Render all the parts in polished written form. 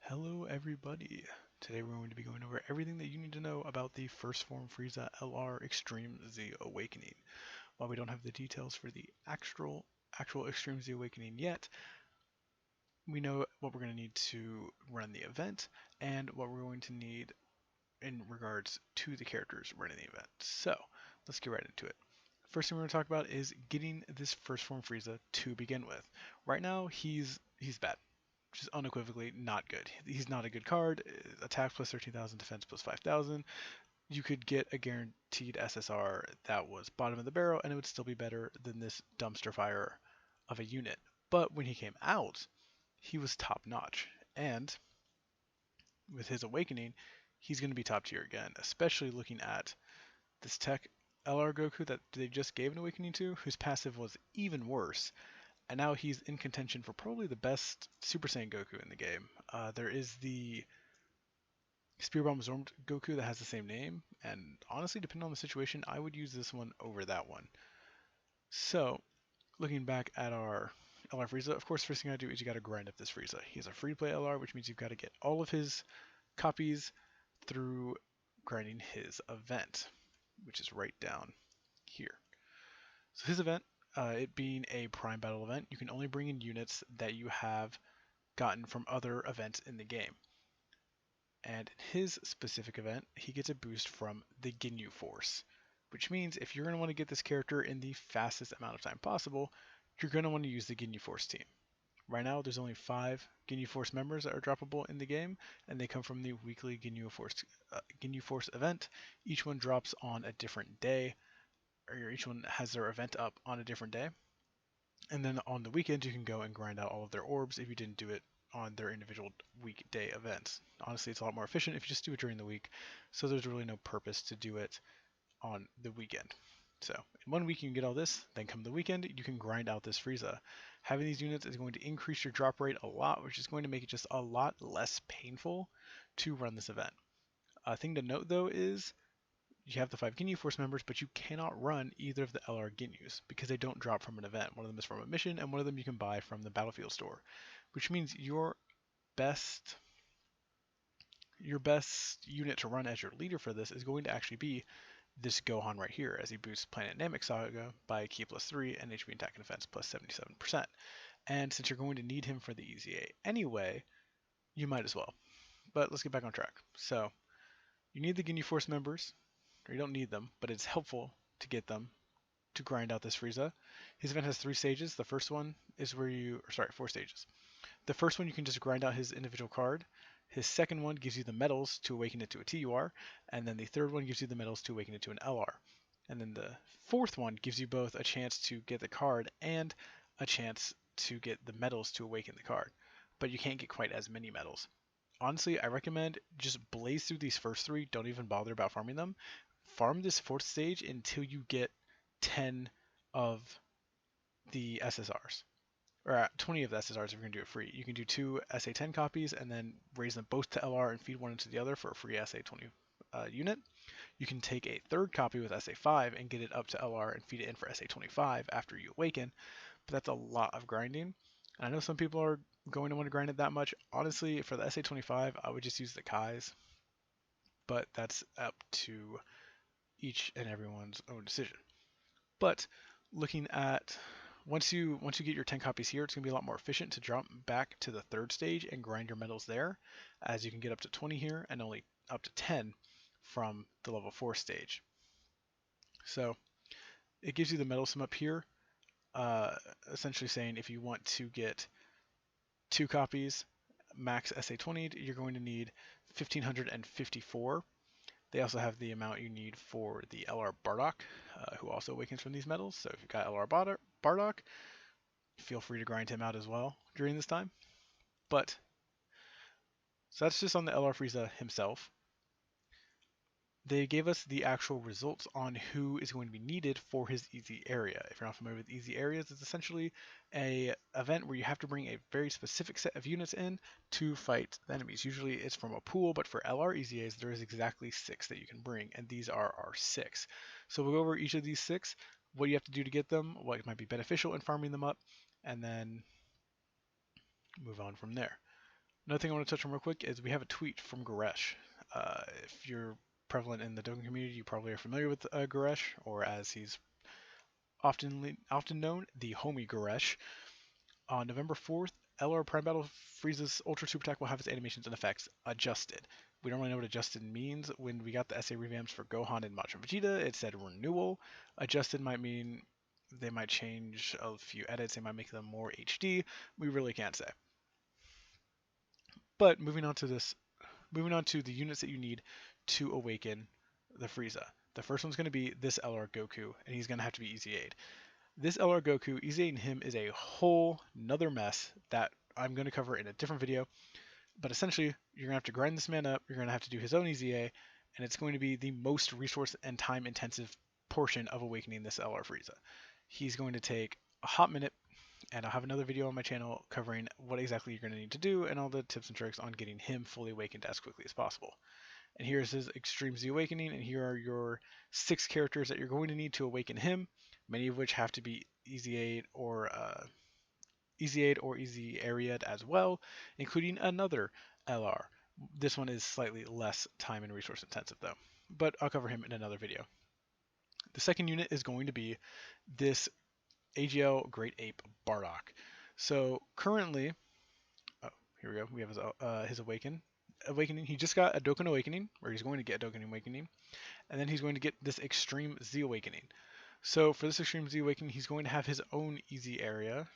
Hello everybody! Today we're going to be going over everything that you need to know about the First Form Frieza LR Extreme Z Awakening. While we don't have the details for the actual Extreme Z Awakening yet, we know what we're going to need to run the event and what we're going to need in regards to the characters running the event. So let's get right into it. First thing we're going to talk about is getting this First Form Frieza to begin with. Right now he's bad. Just unequivocally not good. He's not a good card. Attack plus 13,000, defense plus 5,000. You could get a guaranteed SSR that was bottom of the barrel, and it would still be better than this dumpster fire of a unit. But when he came out, he was top notch. And with his awakening, he's going to be top tier again, especially looking at this tech LR Goku that they just gave an awakening to, whose passive was even worse. And now he's in contention for probably the best Super Saiyan Goku in the game. There is the Spear Bomb Absorbed Goku that has the same name, and honestly, depending on the situation, I would use this one over that one. So, looking back at our LR Frieza, of course, first thing I do is you got to grind up this Frieza. He's a free-to-play LR, which means you've got to get all of his copies through grinding his event, which is right down here. So his event, it being a Prime Battle event, you can only bring in units that you have gotten from other events in the game. And in his specific event, he gets a boost from the Ginyu Force, which means if you're going to want to get this character in the fastest amount of time possible, you're going to want to use the Ginyu Force team. Right now, there's only 5 Ginyu Force members that are droppable in the game, and they come from the weekly Ginyu Force event. Each one drops on a different day, or each one has their event up on a different day. And then on the weekend, you can go and grind out all of their orbs if you didn't do it on their individual weekday events. Honestly, it's a lot more efficient if you just do it during the week, so there's really no purpose to do it on the weekend. So in 1 week you can get all this, then come the weekend you can grind out this Frieza. Having these units is going to increase your drop rate a lot, which is going to make it just a lot less painful to run this event. A thing to note though is you have the 5 Ginyu Force members, but you cannot run either of the LR Ginyus because they don't drop from an event. One of them is from a mission, and one of them you can buy from the Battlefield store, which means best your best unit to run as your leader for this is going to actually be this Gohan right here, as he boosts Planet Namek Saga by Ki plus 3 and HP attack and defense plus 77%. And since you're going to need him for the EZA anyway, you might as well. But let's get back on track. So you need the Ginyu Force members, or you don't need them, but it's helpful to get them to grind out this Frieza. His event has 3 stages. The first one is where 4 stages. The first one you can just grind out his individual card. His second one gives you the medals to awaken it to a TUR, and then the third one gives you the medals to awaken it to an LR. And then the fourth one gives you both a chance to get the card and a chance to get the medals to awaken the card. But you can't get quite as many medals. Honestly, I recommend just blaze through these first 3, don't even bother about farming them. Farm this 4th stage until you get 10 of the SSRs. Or 20 of the SSRs if you're going to do it free. You can do 2 SA10 copies and then raise them both to LR and feed one into the other for a free SA20 unit. You can take a 3rd copy with SA5 and get it up to LR and feed it in for SA25 after you awaken, but that's a lot of grinding. And I know some people are going to want to grind it that much. Honestly, for the SA25, I would just use the Kais, but that's up to each and everyone's own decision. But looking at once you get your 10 copies here, it's going to be a lot more efficient to jump back to the 3rd stage and grind your medals there, as you can get up to 20 here and only up to 10 from the level 4 stage. So it gives you the medal sum up here, essentially saying if you want to get 2 copies max SA20, you're going to need 1554. They also have the amount you need for the LR Bardock, who also awakens from these medals. So if you've got LR Bardock, feel free to grind him out as well during this time. But so that's just on the LR Frieza himself. They gave us the actual results on who is going to be needed for his easy area. If you're not familiar with easy areas, it's essentially a event where you have to bring a very specific set of units in to fight the enemies. Usually it's from a pool, but for LR EZAs, there is exactly 6 that you can bring, and these are our 6. So we'll go over each of these 6, what you have to do to get them, what might be beneficial in farming them up, and then move on from there. Another thing I want to touch on real quick is we have a tweet from Goresh. If you're prevalent in the Dokkan community, you probably are familiar with Goresh, or as he's often known, the homie Goresh. On November 4th, LR Prime Battle Frieza's Ultra Super Attack will have its animations and effects adjusted. We don't really know what adjusted means. When we got the SA revamps for Gohan and Majin Vegeta, it said renewal. Adjusted might mean they might change a few edits, they might make them more HD. We really can't say. But moving on to the units that you need to awaken the Frieza. The first one's going to be this LR Goku, and he's going to have to be EZA'd. This LR Goku, EZA'ing him is a whole nother mess that I'm going to cover in a different video. But essentially, you're going to have to grind this man up, you're going to have to do his own EZA, and it's going to be the most resource and time intensive portion of awakening this LR Frieza. He's going to take a hot minute, and I'll have another video on my channel covering what exactly you're going to need to do and all the tips and tricks on getting him fully awakened as quickly as possible. And here's his Extreme Z Awakening, and here are your 6 characters that you're going to need to awaken him, many of which have to be EZA'd or Easy Ariad as well, including another LR. This one is slightly less time and resource intensive though, but I'll cover him in another video. The second unit is going to be this AGL Great Ape Bardock. So currently, oh, here we go. We have his awakening. He just got a Dokkan Awakening, or he's going to get a Dokkan Awakening, and then he's going to get this Extreme Z Awakening. So for this Extreme Z Awakening, he's going to have his own easy area,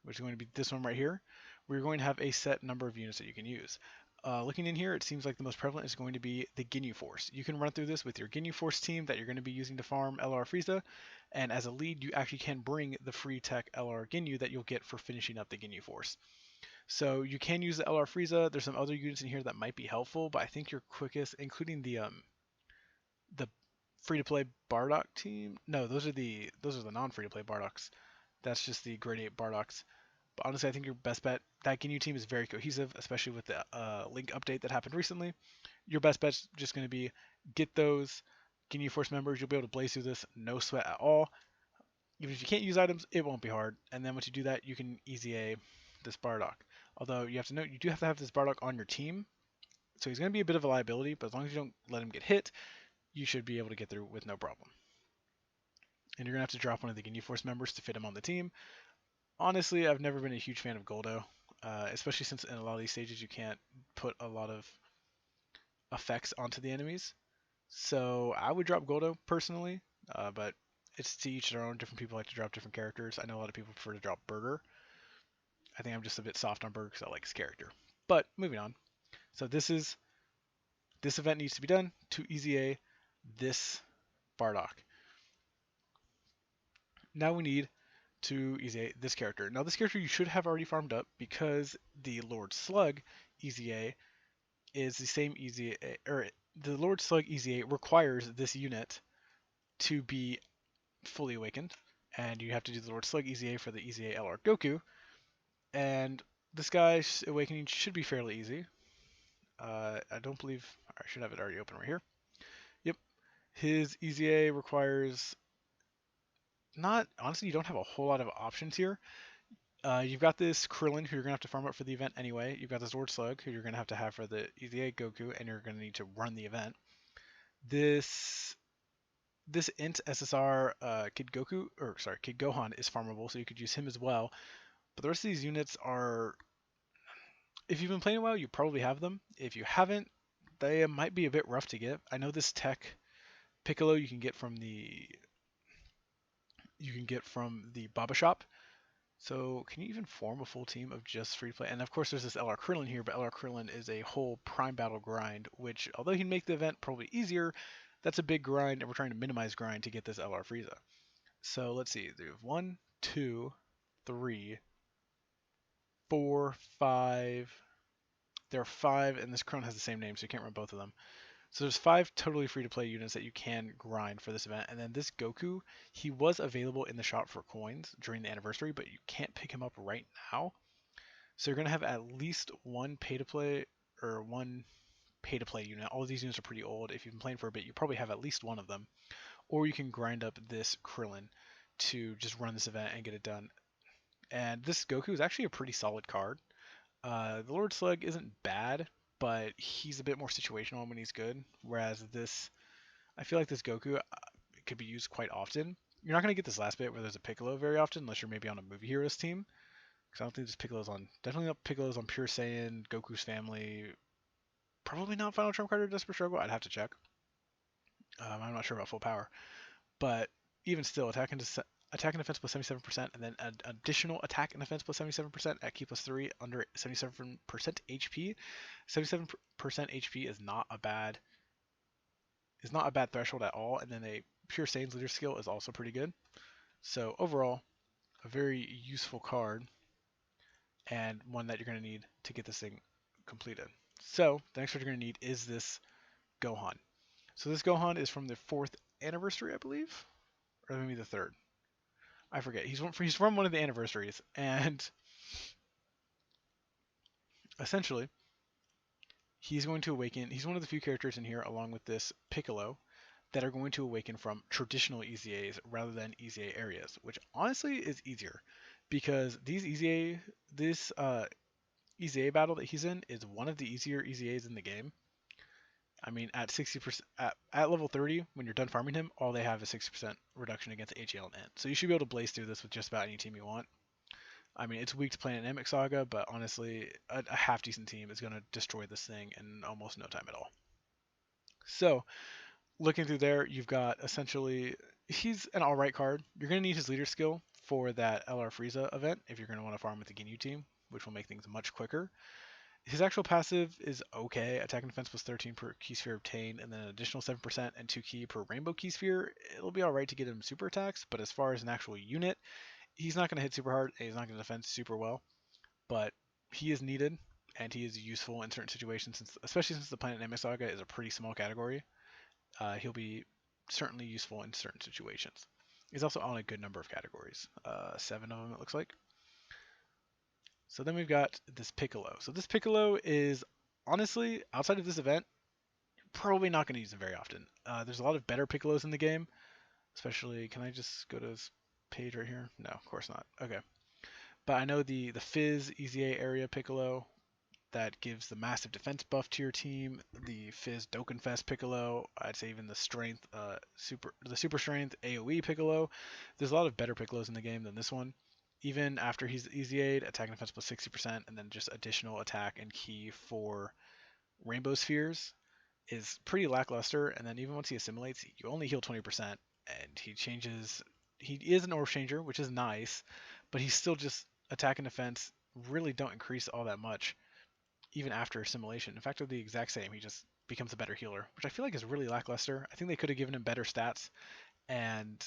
which is going to be this one right here. We're going to have a set number of units that you can use. Looking in here, it seems like the most prevalent is going to be the Ginyu Force. You can run through this with your Ginyu Force team that you're going to be using to farm LR Frieza, and as a lead, you actually can bring the free tech LR Ginyu that you'll get for finishing up the Ginyu Force. So you can use the LR Frieza. There's some other units in here that might be helpful, but I think your quickest, including the free-to-play Bardock team. No, those are the non-free-to-play Bardocks. That's just the Grade 8 Bardocks. But honestly, I think your best bet, that Ginyu team is very cohesive, especially with the Link update that happened recently. Your best bet's just going to be get those Ginyu Force members. You'll be able to blaze through this, no sweat at all. Even if you can't use items, it won't be hard. And then once you do that, you can EZA this Bardock. Although you have to note, you do have to have this Bardock on your team. So he's going to be a bit of a liability, but as long as you don't let him get hit, you should be able to get through with no problem. And you're going to have to drop one of the Ginyu Force members to fit him on the team. Honestly, I've never been a huge fan of Goldo, especially since in a lot of these stages you can't put a lot of effects onto the enemies. So I would drop Goldo personally, but it's to each their own. Different people like to drop different characters. I know a lot of people prefer to drop Burger. I think I'm just a bit soft on Burger because I like his character. But moving on. So this event needs to be done to EZA this Bardock. Now we need to EZA this character. Now this character you should have already farmed up because the Lord Slug EZA is the same EZA, or the Lord Slug EZA requires this unit to be fully awakened, and you have to do the Lord Slug EZA for the EZA LR Goku, and this guy's awakening should be fairly easy. I don't believe, I should have it already open right here. Yep, his EZA requires honestly, you don't have a whole lot of options here. You've got this Krillin, who you're going to have to farm up for the event anyway. You've got this Lord Slug, who you're going to have for the EZA Goku, and you're going to need to run the event. This Int SSR Kid Gohan is farmable, so you could use him as well. But the rest of these units are, if you've been playing a while, you probably have them. If you haven't, they might be a bit rough to get. I know this tech Piccolo you can get from the Baba Shop. So can you even form a full team of just free play? And of course there's this LR Krillin here, but LR Krillin is a whole prime battle grind, which although he'd make the event probably easier, that's a big grind, and we're trying to minimize grind to get this LR Frieza. So let's see, we have 1, 2, 3, 4, 5. There are 5, and this Krillin has the same name, so you can't run both of them. So there's 5 totally free-to-play units that you can grind for this event. And then this Goku, he was available in the shop for coins during the anniversary, but you can't pick him up right now. So you're going to have at least one pay-to-play unit. All of these units are pretty old. If you've been playing for a bit, you probably have at least one of them. Or you can grind up this Krillin to just run this event and get it done And this Goku is actually a pretty solid card. The Lord Slug isn't bad, but he's a bit more situational when he's good. Whereas this, I feel like this Goku could be used quite often. You're not going to get this last bit where there's a Piccolo very often, unless you're maybe on a Movie Heroes team. Because I don't think this Piccolo's on. Definitely not Piccolo's on Pure Saiyan, Goku's family. Probably not Final Trump Card or Desperate Struggle. I'd have to check. I'm not sure about Full Power. But even still, attack and defense plus 77%, and then an additional attack and defense plus 77% at key plus 3 under 77% HP. 77% HP is not a bad threshold at all, and then a pure Saiyan's leader skill is also pretty good. So overall, a very useful card, and one that you're going to need to get this thing completed. So the next card you're going to need is this Gohan. So this Gohan is from the 4th anniversary, I believe, or maybe the 3rd. I forget. He's from one of the anniversaries, and essentially, he's going to awaken. He's one of the few characters in here, along with this Piccolo, that are going to awaken from traditional EZAs rather than EZA areas, which honestly is easier, because this EZA battle that he's in is one of the easier EZAs in the game. I mean, at 60%, at level 30, when you're done farming him, all they have is 60% reduction against HL and N. So you should be able to blaze through this with just about any team you want. I mean, it's weak to Planet Namek Saga, but honestly, a half decent team is going to destroy this thing in almost no time at all. So, looking through there, you've got essentially, he's an alright card. You're going to need his leader skill for that LR Frieza event if you're going to want to farm with the Ginyu team, which will make things much quicker. His actual passive is okay. Attack and defense plus 13 per key sphere obtained, and then an additional 7% and 2 key per rainbow key sphere. It'll be alright to get him super attacks, but as far as an actual unit, he's not going to hit super hard, and he's not going to defend super well. But he is needed, and he is useful in certain situations, especially since the Planet Namek Saga is a pretty small category. He'll be certainly useful in certain situations. He's also on a good number of categories, 7 of them it looks like. So then we've got this Piccolo. So this Piccolo is, honestly, outside of this event, probably not going to use him very often. There's a lot of better Piccolos in the game, especially, can I just go to his page right here? No, of course not. Okay. But I know the Fizz EZA area Piccolo that gives the massive defense buff to your team. The Fizz Dokkenfest Piccolo, I'd say even the strength, super strength AOE Piccolo. There's a lot of better Piccolos in the game than this one. Even after he's EZA'd, attack and defense plus 60%, and then just additional attack and key for Rainbow Spheres is pretty lackluster. And then even once he assimilates, you only heal 20%, and he changes. He is an Orb Changer, which is nice, but he's still just attack and defense really don't increase all that much, even after assimilation. In fact, they're the exact same. He just becomes a better healer, which I feel like is really lackluster. I think they could have given him better stats and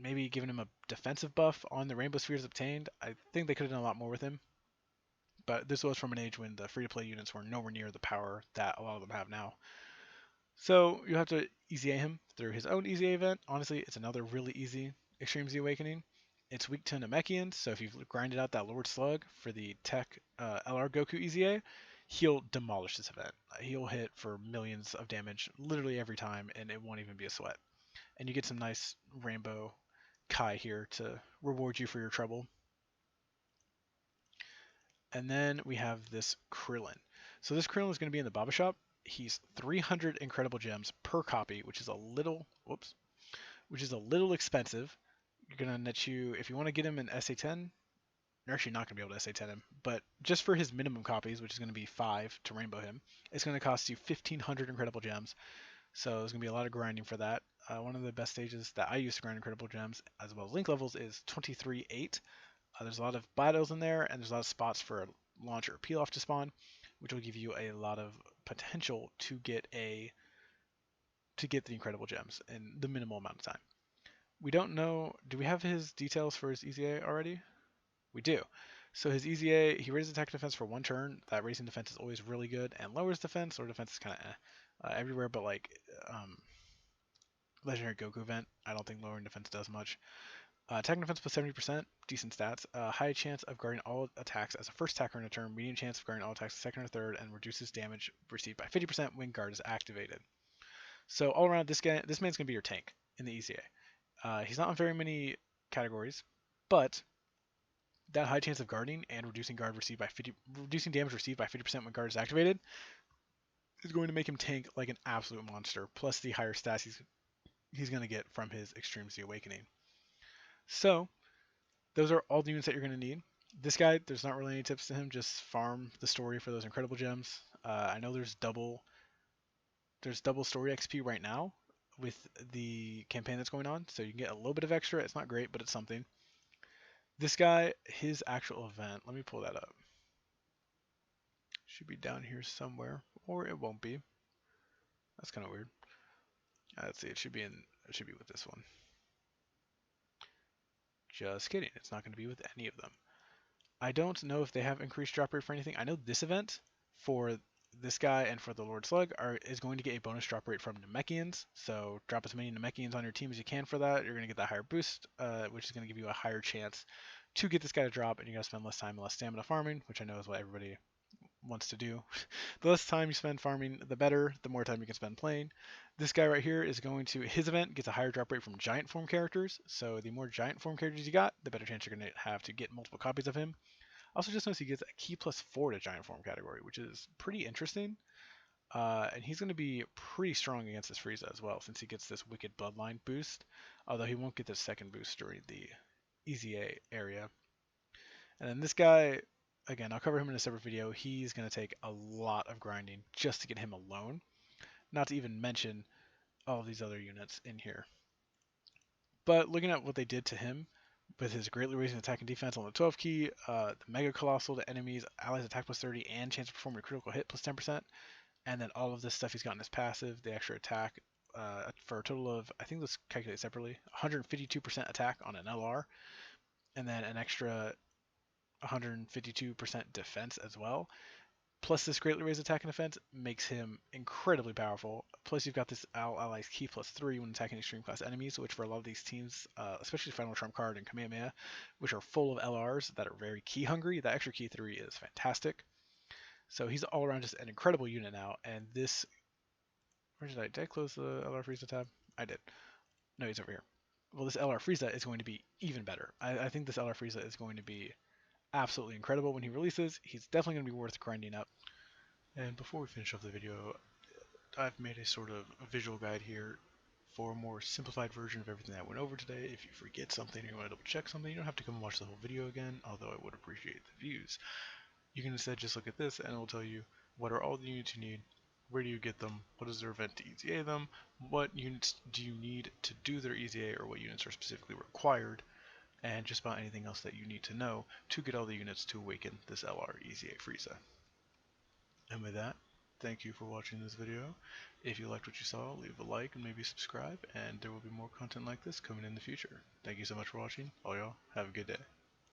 maybe given him a defensive buff on the Rainbow Spheres obtained. I think they could have done a lot more with him. But this was from an age when the free-to-play units were nowhere near the power that a lot of them have now. So you have to EZA him through his own EZA event. Honestly, it's another really easy Extreme Z Awakening. It's weak to Namekians, so if you've grinded out that Lord Slug for the Tech LR Goku EZA, he'll demolish this event. He'll hit for millions of damage literally every time, and it won't even be a sweat. And you get some nice Rainbow Kai here to reward you for your trouble. And then we have this Krillin. So this Krillin is going to be in the Baba Shop. He's 300 incredible gems per copy, which is a little, expensive. You're going to net you, if you want to get him in SA10, you're actually not going to be able to SA10 him, but just for his minimum copies, which is going to be 5 to rainbow him, it's going to cost you 1,500 incredible gems. So there's going to be a lot of grinding for that. One of the best stages that I use to grind incredible gems, as well as link levels, is 23-8. There's a lot of battles in there, and there's a lot of spots for a launch or peel off to spawn, which will give you a lot of potential to get the incredible gems in the minimal amount of time. We don't know. Do we have his details for his EZA already? We do. So his EZA, he raises attack and defense for 1 turn. That raising defense is always really good, and lowers defense, or defense is kind of everywhere, but like Legendary Goku event, I don't think lowering defense does much. Attack and defense plus 70%, decent stats. High chance of guarding all attacks as a first attacker in a turn, medium chance of guarding all attacks as a second or third, and reduces damage received by 50% when guard is activated. So all around, this man's going to be your tank in the EZA. He's not on very many categories, but that high chance of guarding and reducing reducing damage received by 50% when guard is activated is going to make him tank like an absolute monster. Plus the higher stats he's going to get from his Extreme Z Awakening. So those are all the units that you're going to need. This guy, there's not really any tips to him. Just farm the story for those incredible gems. I know there's double story XP right now with the campaign that's going on, so you can get a little bit of extra. It's not great, but it's something. This guy, his actual event, let me pull that up. Should be down here somewhere, or it won't be. That's kind of weird. Let's see, it should be with this one. Just kidding, it's not going to be with any of them. I don't know if they have increased drop rate for anything. I know this event for this guy and for the Lord Slug is going to get a bonus drop rate from Namekians. So drop as many Namekians on your team as you can for that. You're going to get that higher boost, which is going to give you a higher chance to get this guy to drop, and you're going to spend less time and less stamina farming, which I know is what everybody wants to do. The less time you spend farming, the better, the more time you can spend playing. This guy right here is going to, his event gets a higher drop rate from giant form characters. So the more giant form characters you got, the better chance you're going to have to get multiple copies of him. Also just notice he gets a key +4 to giant form category, which is pretty interesting. And he's going to be pretty strong against this Frieza as well, since he gets this wicked bloodline boost. Although he won't get this second boost during the EZA area. And then this guy, again, I'll cover him in a separate video. He's going to take a lot of grinding just to get him alone. Not to even mention all of these other units in here. But looking at what they did to him, with his greatly raising attack and defense on the 12 key, the Mega Colossal to enemies, allies attack +30, and chance to perform a critical hit +10%, and then all of this stuff he's got in his passive, the extra attack, for a total of, I think let's calculate separately, 152% attack on an LR, and then an extra 152% defense as well. Plus this greatly raised attack and defense makes him incredibly powerful. Plus you've got this allies key +3 when attacking extreme class enemies, which for a lot of these teams, especially Final Trump Card and Kamehameha, which are full of LRs that are very key hungry, that extra key 3 is fantastic. So he's all around just an incredible unit now, and this, did I close the LR Frieza tab? I did. No, he's over here. Well, this LR Frieza is going to be even better. I think this LR Frieza is going to be absolutely incredible when he releases. He's definitely going to be worth grinding up. And before we finish off the video, I've made a sort of visual guide here for a more simplified version of everything that went over today. If you forget something or you want to double check something, you don't have to come and watch the whole video again, although I would appreciate the views. You can instead just look at this and it will tell you what are all the units you need, where do you get them, what is their event to EZA them, what units do you need to do their EZA, or what units are specifically required, and just about anything else that you need to know to get all the units to awaken this LR EZA Frieza. And with that, thank you for watching this video. If you liked what you saw, leave a like and maybe subscribe, and there will be more content like this coming in the future. Thank you so much for watching. All y'all, have a good day.